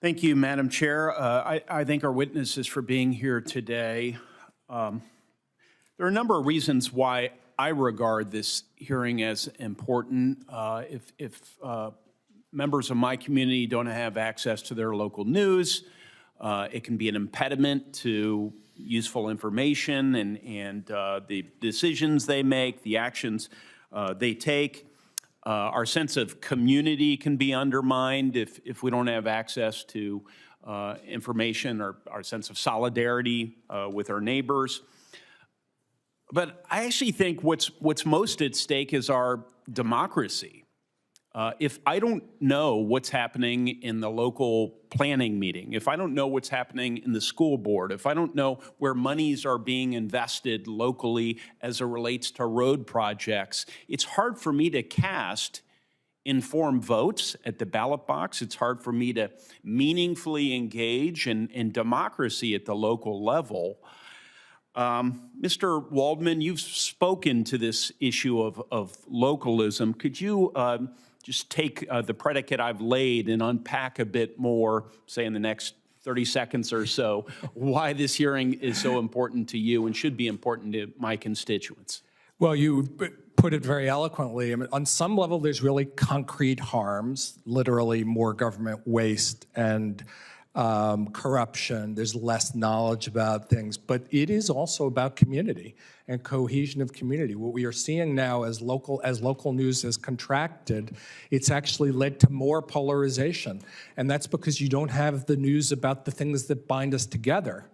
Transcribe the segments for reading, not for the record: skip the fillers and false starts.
Thank you, Madam Chair. I thank our witnesses for being here today. There are a number of reasons why I regard this hearing as important. If members of my community don't have access to their local news, it can be an impediment to useful information and the decisions they make, the actions they take. Our sense of community can be undermined if we don't have access to information, or our sense of solidarity with our neighbors. But I actually think what's most at stake is our democracy. If I don't know what's happening in the local planning meeting, if I don't know what's happening in the school board, if I don't know where monies are being invested locally as it relates to road projects, it's hard for me to cast informed votes at the ballot box. It's hard for me to meaningfully engage in democracy at the local level. Mr. Waldman, you've spoken to this issue of localism. Could you just take the predicate I've laid and unpack a bit more, say in the next 30 seconds or so, why this hearing is so important to you and should be important to my constituents? Well, you put it very eloquently. I mean, on some level, there's really concrete harms, literally more government waste and corruption. There's less knowledge about things, but it is also about community and cohesion of community. What we are seeing now as local news has contracted, it's actually led to more polarization. And that's because you don't have the news about the things that bind us together,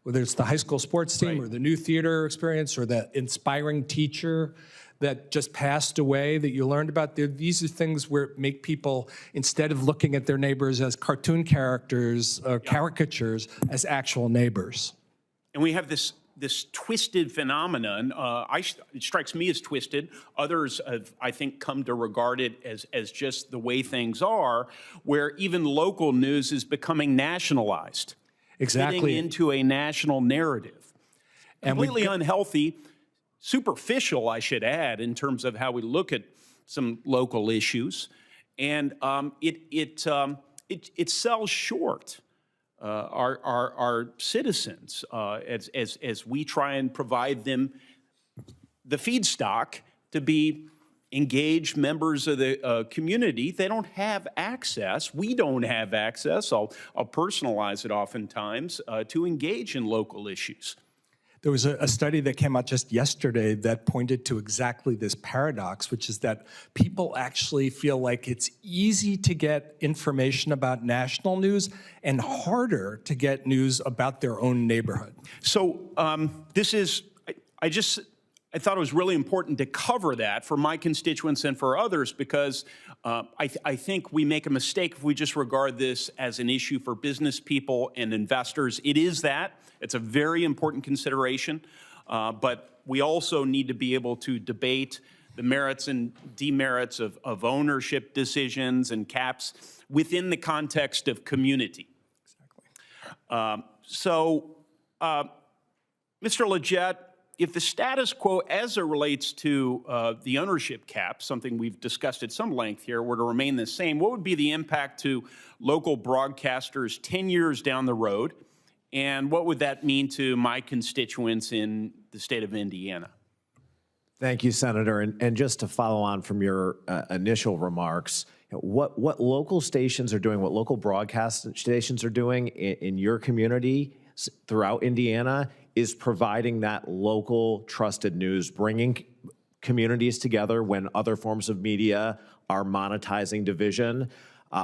whether it's the high school sports team or the new theater experience or the inspiring teacher that just passed away that you learned about. These are things where make people, instead of looking at their neighbors as cartoon characters or caricatures, as actual neighbors. And we have this twisted phenomenon. It strikes me as twisted. Others have, I think, come to regard it as just the way things are, where even local news is becoming nationalized. Exactly. Fitting into a national narrative. Completely unhealthy, superficial, I should add, in terms of how we look at some local issues, and it sells short our citizens as we try and provide them the feedstock to be engaged members of the community. They don't have access. We don't have access. I'll personalize it oftentimes to engage in local issues. There was a study that came out just yesterday that pointed to exactly this paradox, which is that people actually feel like it's easy to get information about national news and harder to get news about their own neighborhood. So this is, I thought it was really important to cover that for my constituents and for others, because I think we make a mistake if we just regard this as an issue for business people and investors. It is that. It's a very important consideration, but we also need to be able to debate the merits and demerits of ownership decisions and caps within the context of community. Exactly. Mr. Leggett, if the status quo as it relates to the ownership cap, something we've discussed at some length here, were to remain the same, what would be the impact to local broadcasters 10 years down the road? And what would that mean to my constituents in the state of Indiana? Thank you, Senator. And just to follow on from your initial remarks, what local stations are doing, what local broadcast stations are doing in your community throughout Indiana is providing that local trusted news, bringing communities together when other forms of media are monetizing division.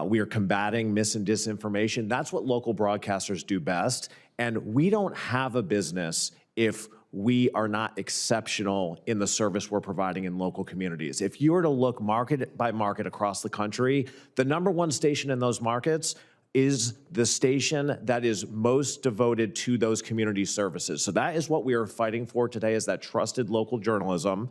We are combating mis and disinformation. That's what local broadcasters do best. And we don't have a business if we are not exceptional in the service we're providing in local communities. If you were to look market by market across the country, the #1 station in those markets is the station that is most devoted to those community services. So that is what we are fighting for today, is that trusted local journalism,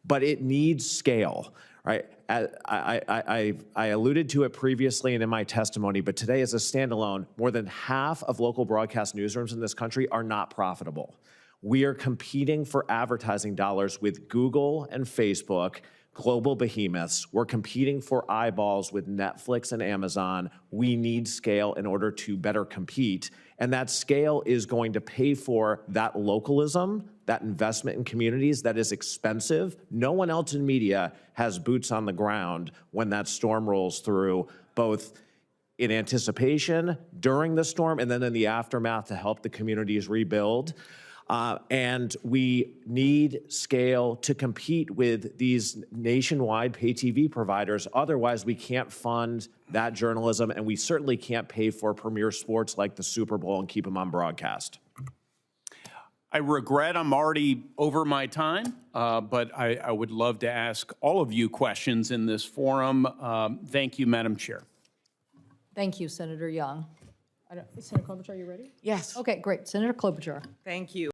but it needs scale. Right? I alluded to it previously and in my testimony, but today as a standalone, more than half of local broadcast newsrooms in this country are not profitable. We are competing for advertising dollars with Google and Facebook, global behemoths. We're competing for eyeballs with Netflix and Amazon. We need scale in order to better compete. And that scale is going to pay for that localism, that investment in communities that is expensive. No one else in media has boots on the ground when that storm rolls through, both in anticipation, during the storm, and then in the aftermath to help the communities rebuild. And we need scale to compete with these nationwide pay TV providers. Otherwise, we can't fund that journalism, and we certainly can't pay for premier sports like the Super Bowl and keep them on broadcast. I regret I'm already over my time, but I would love to ask all of you questions in this forum. Thank you, Madam Chair. Thank you, Senator Young. Senator Klobuchar, are you ready? Yes. Okay, great. Senator Klobuchar. Thank you.